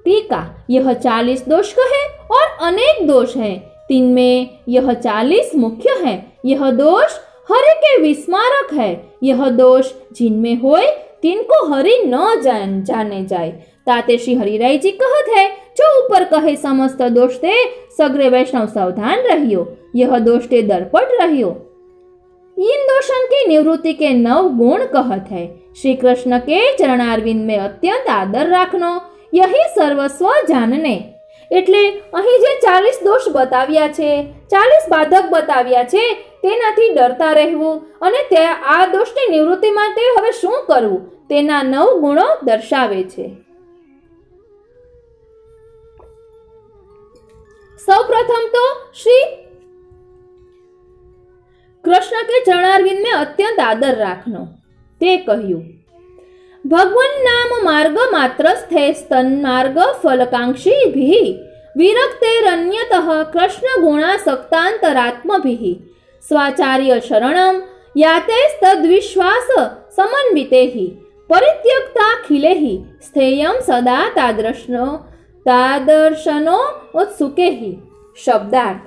टीका। यह 40 दोष कहे और अनेक दोष हैं, तिनमें यह 40 मुख्य हैं। यह दोष हरि के विस्मारक है। यह दोष जिनमें होय, तिनको हरि न जाने जाए, ताते श्री हरिराय जी कहत है, जो ऊपर कहे समस्त दोष ते सगरे वैष्णव सावधान रहियो, यह दोष ते दरपट रहियो। इन दोषन की निवृत्ति के 9 गुण कहत है। श्री कृष्ण के चरणारविंद में अत्यंत आदर राखनो, यही सर्वस्व जानने। એટલે અહીં જે 40 દોષ બતાવ્યા છે, 40 બાધક બતાવ્યા છે, તેનાથી ડરતા રહેવું અને તે આ દોષની નિવૃત્તિ માટે હવે શું કરવું, તેના 9 ગુણો દર્શાવે છે। સૌપ્રથમ તો શ્રી કૃષ્ણ કે ચરણારવિંદ में अत्यंत आदर રાખનો, તે કહ્યું। भगवन नाम मार्ग मात्रस्थे स्तन मार्ग फलकांक्षी भी विरक्तेरन्यतः कृष्ण गुणासक्तांतरात्मभिः स्वाचार्य शरणं यातेस्तद्विश्वास समन्वितेः परित्यक्ताखिलेः स्थेयं सदा तादर्शनो उत्सुकेः। शब्दार्थ।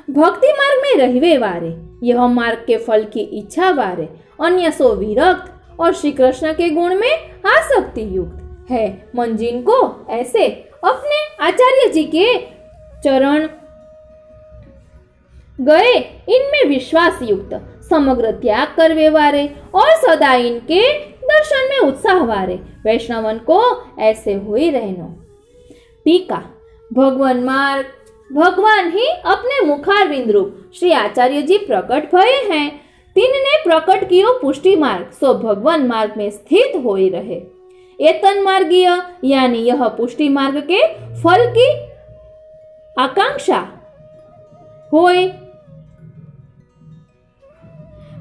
भक्ति मार्ग में रहवे वारे, यह मार्ग के फल की इच्छा वारे, अन्य सो विरक्त और श्री कृष्ण के गुण में आसक्ति युक्त है। मन जिनको ऐसे अपने आचार्य जी के चरण गए, इनमें विश्वास युक्त, समग्र त्याग करवे वारे और सदा इनके दर्शन में उत्साह वारे वैष्णवन को ऐसे हुई रहनो। टीका। भगवान ही अपने मुखारविंद रूप श्री आचार्य जी प्रकट भये हैं। तिनने प्रकट कियो पुष्टि मार्ग, सो भगवान मार्ग में स्थित होई रहे। एतन मार्गीय यानी यह पुष्टि मार्ग के फल की आकांक्षा होय,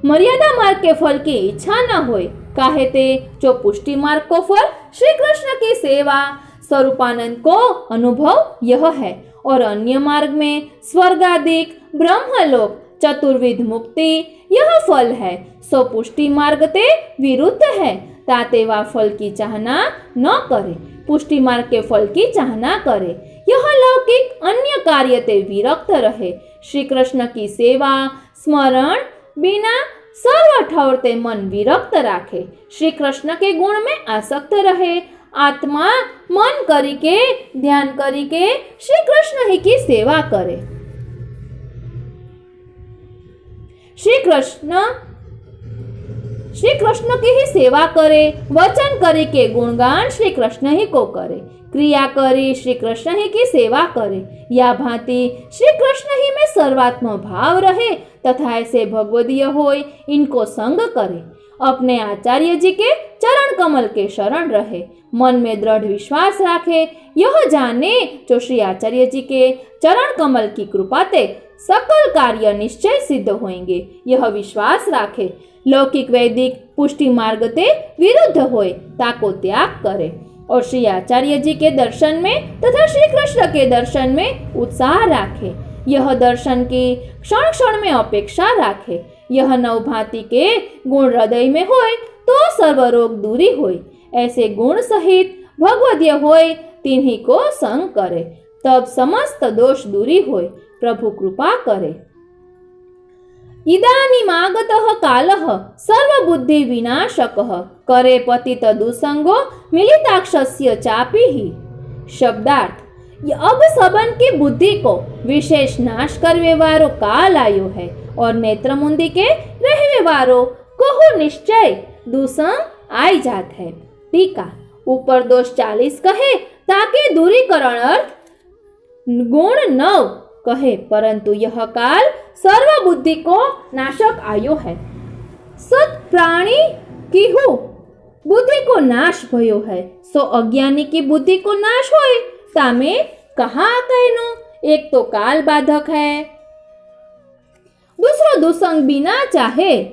मर्यादा मार्ग के फल की इच्छा न होय। काहे ते जो पुष्टि मार्ग को फल श्री कृष्ण की सेवा स्वरूपानंद को अनुभव यह है, और अन्य मार्ग में स्वर्गादिक ब्रह्मलोक चतुर्विध मुक्ति यह फल है। सो पुष्टि मार्ग ते विरुद्ध है, ताते वा फल की चाहना न करे, पुष्टि मार्ग के फल की चाहना करे। यह लौकिक अन्य कार्य ते विरक्त रहे, श्री कृष्ण की सेवा स्मरण बिना सर्व ठौर ते मन विरक्त राखे, श्री कृष्ण के गुण में आसक्त रहे, आत्मा मन करिके ध्यान करिके श्री कृष्ण ही की सेवा करे। श्री कृष्ण की ही सेवा करे, वचन करिके गुणगान श्री कृष्ण ही को करे, क्रिया करी श्री कृष्ण ही की सेवा करे। या भांति श्री कृष्ण ही में सर्वात्म भाव रहे तथा ऐसे भगवदीय होय इनको संग करे। अपने आचार्य जी के चरण कमल के शरण रहे, मन में दृढ़ विश्वास राखे। यह जाने जो श्री आचार्य जी के चरण कमल की कृपा ते सकल कार्य निश्चय सिद्ध होंगे, यह विश्वास राखे। लौकिक वैदिक पुष्टि मार्ग ते विरुद्ध होय ताको त्याग करे और श्री आचार्य जी के दर्शन में तथा श्री कृष्ण के दर्शन में उत्साह राखे। यह दर्शन की क्षण क्षण में अपेक्षा राखे। यह नवभांति के गुण हृदय में होय तो सर्व रोग दूरी होय। ऐसे गुण सहित भगवदीय होय तिन्हीं को संग करे, तब समस्त दोष दूरी होय। प्रभु कृपा करे। इदानीमागतः कालः सर्वबुद्धि विनाशकः करे पतित दुसंगो मिलिताक्षस्य चापी ही। शब्दार्थ, अब सबन की बुद्धि को विशेष नाश करवे वारो काल आयो है और नेत्र मुंदी के रहवे वारो कहो निश्चय दुसंग आई जात है। टीका, ऊपर दोष 40 कहे ताके दूरीकरण अर्थ गुण 9 कहे, परंतु यह काल सर्व बुद्धि को नाशक आयो है। सत प्राणी की हो बुद्धि को नाश भयो है, सो अज्ञानी की बुद्धि को नाश होए तामे कहा कहनो। एक तो काल बाधक है, दूसरो दुसंग बिना चाहे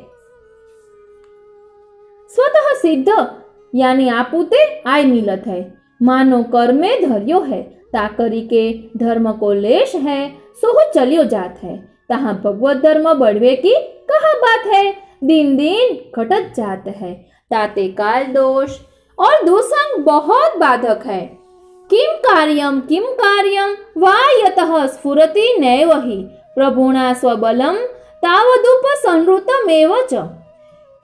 स्वतः सिद्ध यानी आपुते आय मिलत है। मानो कर में धर्यो है, ताकरी के धर्म को लेश है, सो चलियो जात है। तहाँ भगवत धर्म बढ़वे की कहा बात है, दिन दिन घटत जात है। ताते काल दोष और दुसंग बहुत बाधक है। किम कार्यम वा यतः स्फुरति नैव हि प्रभुणा स्वबलम तावदुप संहृतमेव च।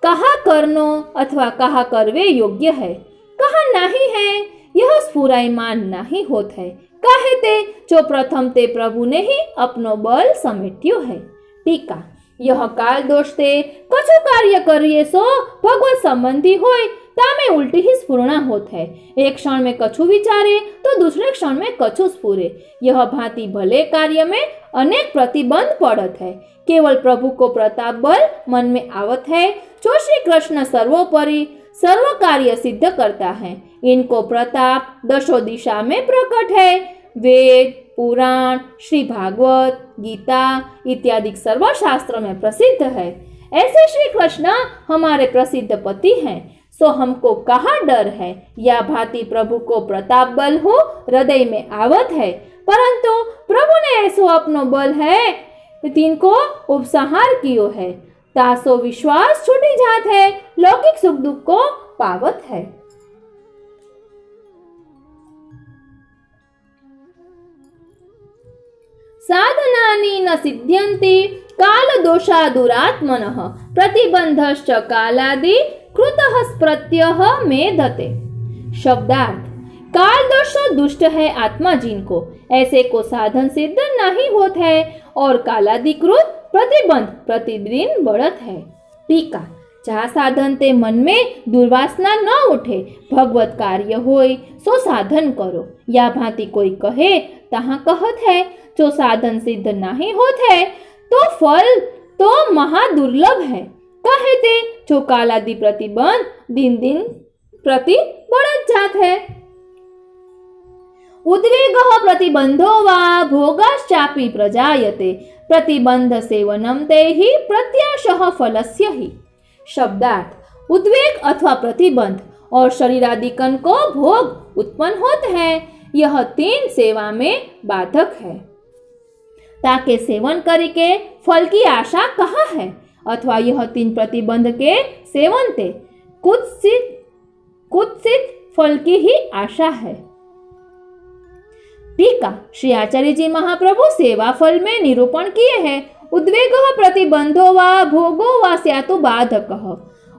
कहा करनो अथवा कहा करवे योग्य है, कहा नहीं है यह स्फुरायमान नहीं होत है। काहे ते जो प्रथम ते प्रभु ने ही अपनो बल समेट्यो है। टीका, यह काल दोष ते कछु कार्य करिए सो भगवत संबंधी होय तामे उल्टी ही स्फुरणा होत है। एक क्षण में कछु विचारे तो दूसरे क्षण में कछु स्फुरे। यह भांति भले कार्य में अनेक प्रतिबंध पड़त है। केवल प्रभु को प्रताप बल मन में आवत है। जो श्री कृष्ण सर्वोपरि सर्व कार्य सिद्ध करता है, इनको प्रताप दशो दिशा में प्रकट है। वेद, पुराण, श्री भागवत, गीता इत्यादि सर्व शास्त्र में प्रसिद्ध है। ऐसे श्री कृष्ण हमारे प्रसिद्ध पति हैं, सो हमको कहाँ डर है। या भांति प्रभु को प्रताप बल हो हृदय में आवत है, परंतु प्रभु ने ऐसो अपनो बल है तिनको उपसंहार कियो है। तासो विश्वास छूटी जात है, लौकिक सुख दुख को पावत है। साधनानि न सिद्ध्यन्ति काल दोषा दुरात्मनः प्रतिबंधश्च कालादि कृतः प्रत्यह मेधते। शब्दार्थ, काल दोष दुष्ट है आत्मा जिनको, ऐसे को साधन सिद्ध नहीं होत है और कालादिकृत प्रतिबंध प्रतिदिन बढ़त है। टीका, जहाँ साधन ते मन में दुर्वासना न उठे, भगवत कार्य होय सो साधन करो। या भांति कोई कहे तहाँ कहत है जो साधन सिद्ध नहीं होत है तो फल तो महादुर्लभ है। कहे ते जो कालादि प्रतिबंध दिन दिन प्रति बढ़त जात है। उद्वेगः प्रतिबंधो वा भोगाश्चापि प्रजायते प्रतिबंध सेवनम ते ही प्रत्याशः फलस्य ही। शब्दार्थ, उद्वेग अथवा प्रतिबंध और शरीरादिकन को भोग उत्पन्न होते हैं, यह तीन सेवा में बाधक है। ताके सेवन करके फल की आशा कहाँ है, अथवा यह तीन प्रतिबंध के सेवन ते कुत्सित फल की ही आशा है। टीका, श्री आचार्य जी महाप्रभु सेवा फल में निरूपण किए हैं। उद्वेगः प्रतिबंधो वा भोगो वा स्यातु बाधकः।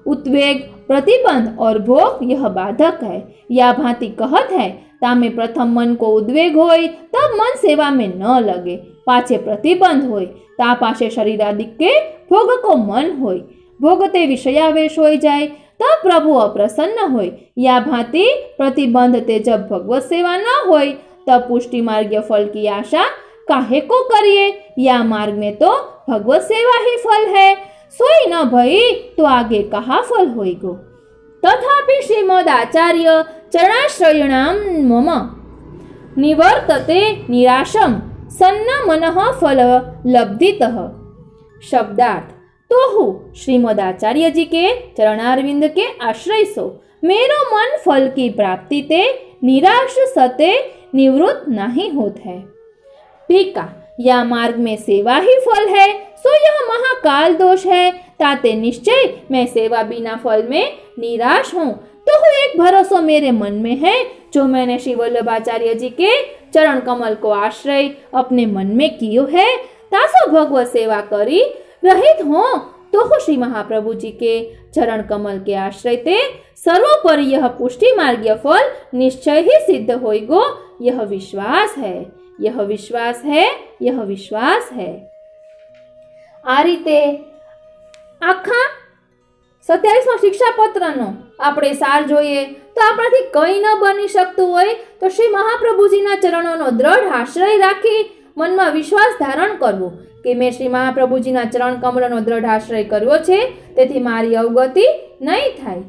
उद्वेग, प्रतिबंध और भोग यह बाधक है। या भांति कहत है, तामे प्रथम मन को उद्वेग होय तब मन सेवा में न लगे, पाछे प्रतिबंध होय ता पाछे शरीर आदि के भोग को मन होय, भोगते विषयावेश हो जाए तब प्रभु अप्रसन्न होय। या भांति प्रतिबंध ते जब भगवत सेवा न होय तब पुष्टि मार्ग फल की आशा काहे को करिए। या मार्ग में तो भगवत सेवा ही फल है, सोई न भई तो आगे कहा फल होइगो। तथापि श्रीमद आचार्य चरणाश्रयणाम मम निवर्तते निराशम सन्न मनः फल लब्धितः। शब्दार्थ, तो हूँ श्रीमद आचार्य जी के चरणारविंद के आश्रय सो मेरो मन फल की प्राप्ति ते निराश सते निवृत्त नहीं होत है। टीका, या मार्ग में सेवा ही फल है, सो यह महाकाल दोष है, ताते निश्चय मैं सेवा बिना फल में निराश हूँ। तो हूँ एक भरोसा मेरे मन में है, जो मैंने श्री वल्लभाचार्य जी के चरण कमल को आश्रय अपने मन में कियो है, तासो भगवत सेवा करी रहित हो। तो हूँ श्री महाप्रभु जी के चरण कमल के आश्रय ते सर्वोपरि यह पुष्टि मार्गीय फल निश्चय ही सिद्ध होइगो, यह विश्वास है, यह विश्वास है, यह विश्वास है। आ रीते आखा 27માં શિક્ષાપત્રનો આપણે સાર જોઈએ તો આપણાથી કંઈ ન બની શકતું હોય તો શ્રી મહાપ્રભુજીના ચરણોનો દ્રઢ આશ્રય રાખી મનમાં વિશ્વાસ ધારણ કરવો કે મેં શ્રી મહાપ્રભુજીના ચરણ કમળનો દ્રઢ આશ્રય કર્યો છે, તેથી મારી અવગતિ નહીં થાય,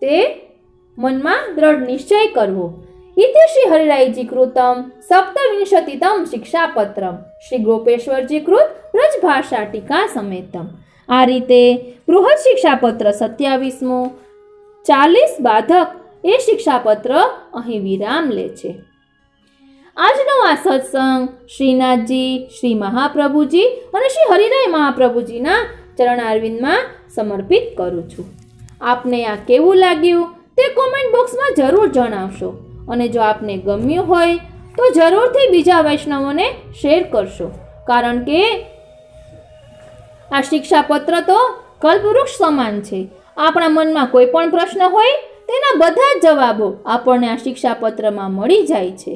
તે મનમાં દ્રઢ નિશ્ચય કરવો। इति श्री हरिरायजी कृतम सप्तविंशतितम शिक्षापत्रम श्री गोपेश्वरजी कृत ब्रजभाषा टीका समेतम। आ रीते बृहद शिक्षापत्र 27मो 40 बाधक ए शिक्षापत्र अहीं विराम ले छे। આજનો આ સત્સંગ શ્રીનાથજી, શ્રી મહાપ્રભુજી અને શ્રી હરિરાય મહાપ્રભુજીના ચરણારવિંદમાં સમર્પિત કરું છું। આપને આ કેવું લાગ્યું તે કોમેન્ટ બોક્સમાં જરૂર જણાવશો અને જો આપને ગમ્યું હોય તો જરૂરથી બીજા વૈષ્ણવોને શેર કરશો, કારણ કે આ શિક્ષાપત્ર તો કલ્પવૃક્ષ સમાન છે। આપણા મનમાં કોઈ પણ પ્રશ્ન હોય તેના બધા જ જવાબો આપણને આ શિક્ષાપત્રમાં મળી જાય છે।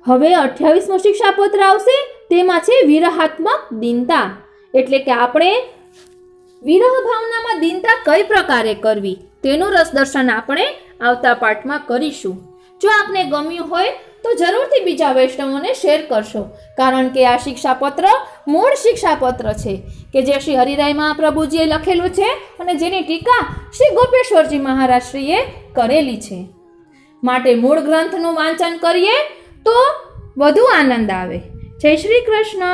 હવે 28મું શિક્ષાપત્ર આવશે, તેમાં છે વિરહાત્મક દીનતા, એટલે કે આપણે વિરહ ભાવનામાં દીનતા કઈ પ્રકારે કરવી તેનું રસદર્શન આપણે આવતા પાઠમાં કરીશું। જો આપને ગમ્યું હોય તો જરૂરથી બીજા વૈષ્ણવોને શેર કરશો, કારણ કે આ શિક્ષાપત્ર મૂળ શિક્ષાપત્ર છે કે જે શ્રી હરિરાય મહાપ્રભુજીએ લખેલું છે અને જેની ટીકા શ્રી ગોપેશ્વરજી મહારાજશ્રીએ કરેલી છે। માટે મૂળ ગ્રંથનું વાંચન કરીએ તો વધુ આનંદ આવે। જય શ્રી કૃષ્ણ।